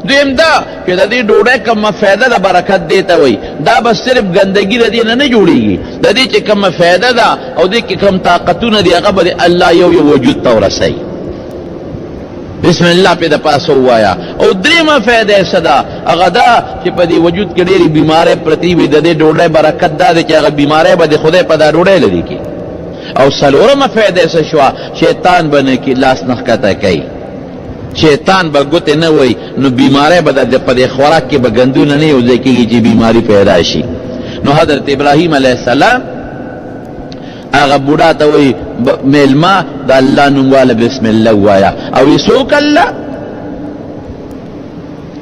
دویم دا چې د دې ډوډۍ کومه فایده د برکت دې ته وایي دا به صرف ګندګي د دې نه جوړېږي د دې چې کومه فایده ده او دې کې کوم طاقتونه دي هغه به الله یو وجود ته ورسوي بسم الله پې د پاسه ووایه او درېیمه فایده یې څه ده هغه دا چې په دې وجود کې ډېرې بیمارۍ پرتې وي د دې ډوډۍ برکت دا دی چې هغه بیمارۍ به د خدای په دا ډوډۍ لرې کړي او څلورمه فایده یې څه شوه شیطان به نه کې لاس نه ښکته کوي شیطان به ګوتې نه وای نو بیماری به په دې خوراک کې به ګندونه نه یوځای کېږي چې بیماری پیدا شي نو حضرت ابراهیم علیه السلام هغه بوډا ته وایي میلمه د الله نوم واله بسم الله ووایه او وی څوک الله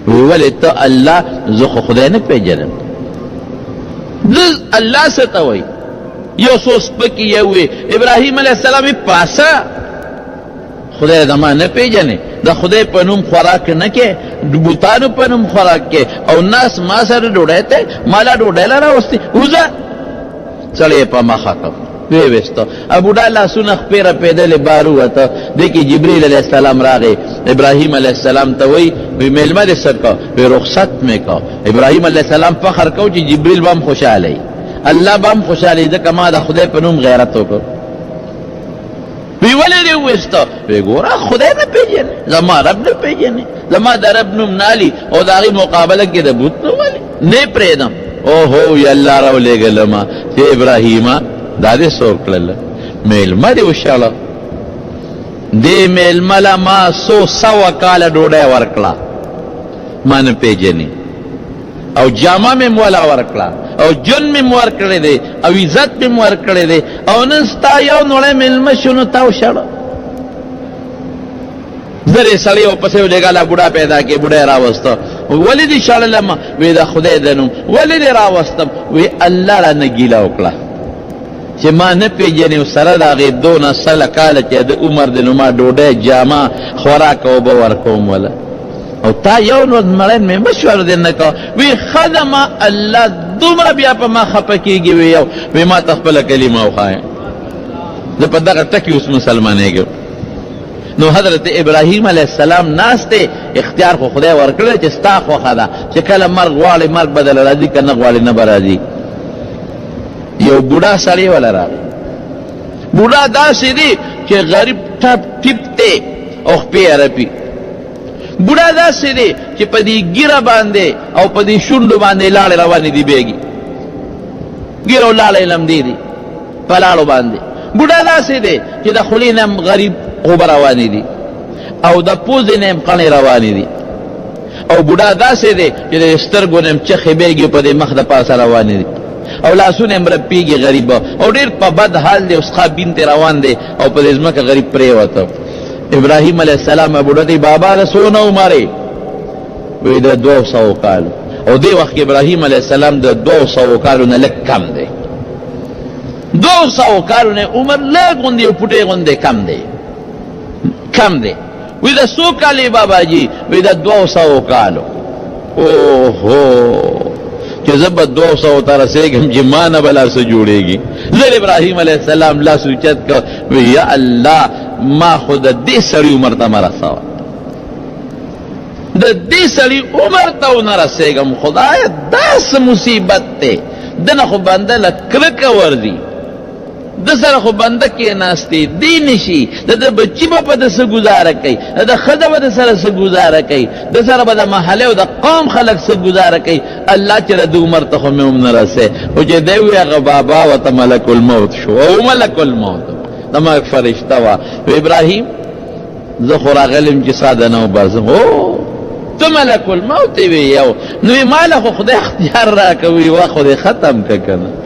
وی ولې ته الله زه خو خدای نه پېژنم الله څه ته وایي یو څو سپکې یو وی ابراهیم علیه السلام یې پاسه خدای زما نه پېژنې د خدای په نوم خوراک نه کې د بوتانو په نوم خوراک کې او ناس ما سره ډوډۍ ته ما لا ډوډۍ له راوستې وځه سړی یې په مخه کړ ویې ویسته بوډا لاسونه خپې رپېدلې بار ووته دې کې جبریل علیه السلام راغی ابراهیم علیه السلام ته وایي وی میلمه دې څه کړه وی رخصت مې کړه ابراهیم علیه السلام فخر کو چې جبریل به هم خوشحاله الله به هم خوشحاله ځکه ما د خدای په نوم غیرت وکړ وی ولې دې وویسته وی ګوره خدای نه پېژنې زما رب نه پېژنې زما د رب نوم نالي او د هغې مقابله کې د بوت نه ولې نه پرېږدم اوهو وی الله راولېږلما چې ابراهیمه دا دې څوک کړله میلمه دې وشاله دې میلمه له ما څو سوه کاله ډوډۍ ورکړه ما نه پېژنې او جامه مې مولا ورکړه او جون مې مور کړی دی او عزت مې مور کړی دی او نن ستا یو نوړی میلمه شو نو تا وشاړه زرې سړی ورپسې ولېږله بوډا پیدا کې بوډا یې راوسته ولې دې شاړلم وی د خدای د نوم ولې دې راوستم وی الله رانه ګیله وکړه چې ما نه پېژنې او سره د هغې دونه سله کاله چې د عمر دی نو ما ډوډۍ جامه خوراک اوبه ورکوم وله او تا یو نو مړی مې مشوره دې نه کوه وی ښه ده ما الله دومره بیا په ما خفه کېږي وی یو وی ما ته خپله کلمه وښایه زه په دغه ټکي اوس مسلمانېږم نو حضرت ابراهیم علیه السلام ناست دی اختیار خو خدای ورکړی چې ستا خوښه ده چې کله مرګ غواړې مرګ به دله راځي که نه غواړې نه به راځي یو بوډا سړی وله راغی بوډا داسې دی چې غریب ټپ ټیپ دی او خپې یې رپي بوډا داسې دی چې په دې ګیره باندې او په دې شونډو باندې لاړې روانې دي بیګي ګیره او لاړې لمدې دي په لاړو باندې بوډا داسې دی چې د خولې نه هم غریب اوبه روانې دي او د پوزې نه هم قڼې روانې دي او بوډا داسې دی چې د سترګو نه هم چخې بیګي په دې مخ د پاسه روانې دي او لاسونه هم رپېږي غریب او ډېر په بد حال دی اوس بین ته روان دی او په دې ځمکه غریب پرېوته ابراهیم علیه السلام بوډا دی بابا د څونه عمر یې وی د 200 کالو او دې وخت کې ابراهیم علیه السلام د 200 کالو نه لږ کم دی 200 کالونه عمر لږ غوندې او پټې غوندې کم دی وی د څو کالې بابا جي وی د 200 کالو اوهو چې زه به 200 ته رسېږم چې ما نه به لا څه جوړېږي زه ابراهیم علیه السلام لاس اوچت کړ وی یا الله ما خو د دې سړي عمر ته مه رسوه د دې سړي عمر ته ونه رسېږم خدایه دا څه مصیبت دی دنه خو بنده له کرکه ورځي د سره خو بنده کېناستې دی نشي د ده بچي به په ده څه ګزاره کوي د ښځه به د سره څه ګزاره کوي د سره به د محلې او د قوم خلک څه ګزاره کوي الله چې د عمر ته خو مې هم نه رسې خو چې دی وي هغه بابا ورته ملک الموت شو او ملک الموت د مرګ فرشته وه ابراهیم زه خو راغلم چې ساده نه وباسم ته ملک الموت وي یو نو ما له خو خدای اختیار راکوي وه خو دې ختم که که نه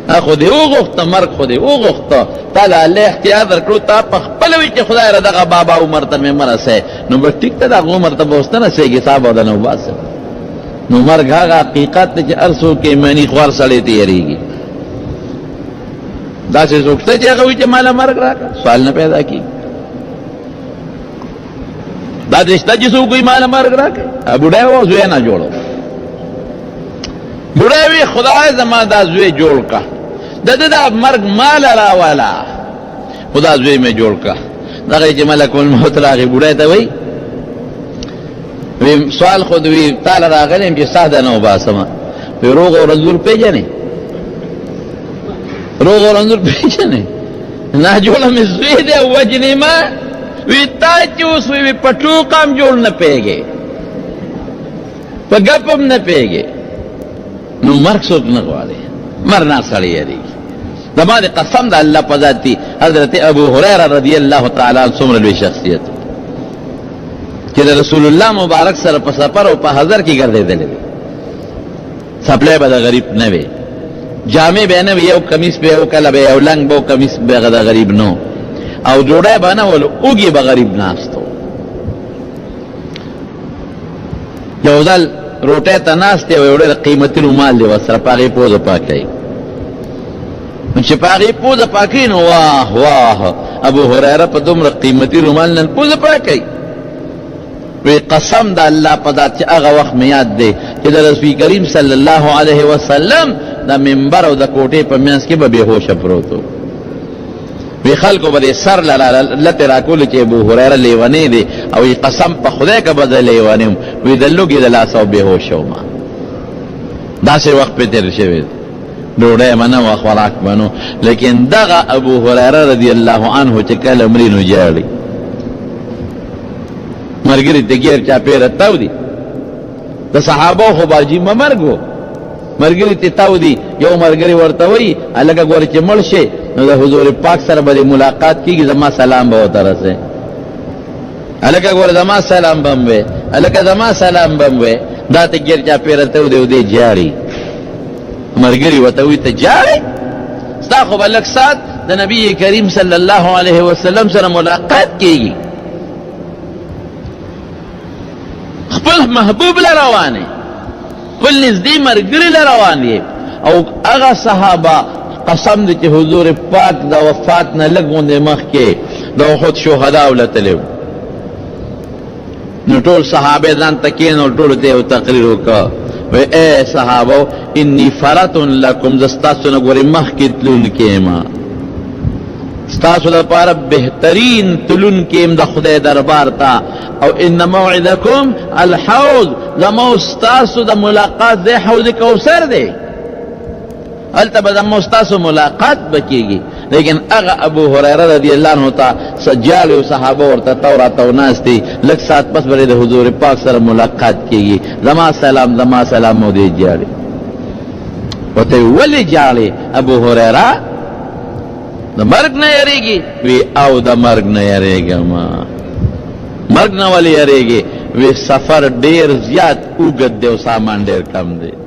خو دې وغوښته مرګ خو دې وغوښته تا له الله اختیار درکړو تا په خپله وي چې خدای را دغه بابا عمر ته مې مه رسئ نو به ټیک ته دغه عمر ته به اوس نه رسېږي تا به دنه وباسم نو مرګ هغه حقیقت دی چې هر څوک یې مني خو هر سړی ته یېرېږي داسې څوک شته چې هغه وایي چې ما له مرګ راکړه سوال نه پیدا کېږي دا دې شته چې څوک وایي ما له مرګ راکړه بوډی و زوی نه جوړو بوډی وي خدای زما دا زوی جوړ کړه د ده دا مرګ مال راوله خو دا زوی مې جوړ کړه دغه چې ملک الموت راغی بوډی ته وایي وی سوال خود وی تاله راغلیم چې ساده نه وباسمه وی روغ او رنځور پېژنې روغ او رنځور پېژنې ناجوړه مې زوی دی او وجنې ما وی تا چې اوس وی په ټوکه هم جوړ نه پوهېږې په ګپ هم نه پوهېږې نو مرګ څوک نه غواړي مر نه سړی یېرېږي زما د قسم د الله په ذات دی حضرت ابو هریره رضی الله تعالی عنه څومره لوی شخصیت چې د رسول الله مبارک سره په سفر او په حضر کې ګرځېدلی وي څپلی به د غریب نه وي جامې به نه وي یو کمیس به یو کله به یو لنګ به و کمیس به د غریب نه او ډوډۍ به نه ولو اوږې به غریب ناست و یو ځل روټۍ ته ناست دی او یو ډېر قیمتي رومال دی ورسره په هغې پوزه پاکوي نو چې په هغې پوزه پاکوي نو واه واه ابو هریره په دومره قیمتي رومال نن پوزه پاکوي وی قسم د الله په ذات چې هغه وخت مې یاد دی چې د رسول کریم صلی الله علیه وسلم د منبر او د کوټې په منځ کې به بېهوشه پروت و وی خلکو به د سر لتې راکولې چې ابو هریره لیونی دی او وی قسم په خدای که به زه لیونی یم وی د لوږې د لاسه او بېهوشه ومه داسې وخت پې تېر شوی دی ډوډۍ به نه وه خوراک به نو لیکن دغه ابو هریره رضی الله عنه چې کله مري نو جاړي مرګري ته ګیر چاپېره تاو دي د صحابو خو باجیمه مرګ و مرګري ته تاو دي یو مرګري ورته وایي هلکه ګوره چې مړ شي نو د حضور پاک سره به ملاقات کېږي زما سلام به ورته رسې هلکه ګوره زما سلام به هم وی هلکه زما سلام به هم وی دا ته ګیر چاپېره تاو دی او دی جاړي مرګري ورته وایي ته جاړې ستا خو به لږ ساعت د نبي کریم صلی الله علیه وسلم سره ملاقات کېږي خپل محبوب لروانه خپل نزدې مرګري لروانه او هغه صحابه قسم دې چې حضور پاک د وفات نه لږ غوندې مخکې د احد شهدا ولتلی نو ټول صحابه ځان ته کېنول ټولو ته یو تقریر وکړه وی اے صحابو انی فرط لکم زه ستاسو نه ګورې مخکې تلونکی یم ستاسو لپاره بهترین تلونکی یم د خدای دربار ته او ان موعدکم الحوض زما ستاسو د ملاقات دی حوض کوثر دی هلته به زما ستاسو ملاقات به کېږي لیکن هغه ابو هریره رضی الله عنه ته سجالو صحابه ورته تو راته ناست دي لږ ساعت پس به د حضور پاک سره ملاقات کېږي زما سلام او دی جاړي ورته ولې جاړي ابو هریره د مرګ نه یېرېږي وی او د مرګ نه یېرېږم مرګ نه ولې یېرېږي وی سفر ډېر زیات اوږد دی او سامان ډېر کم دی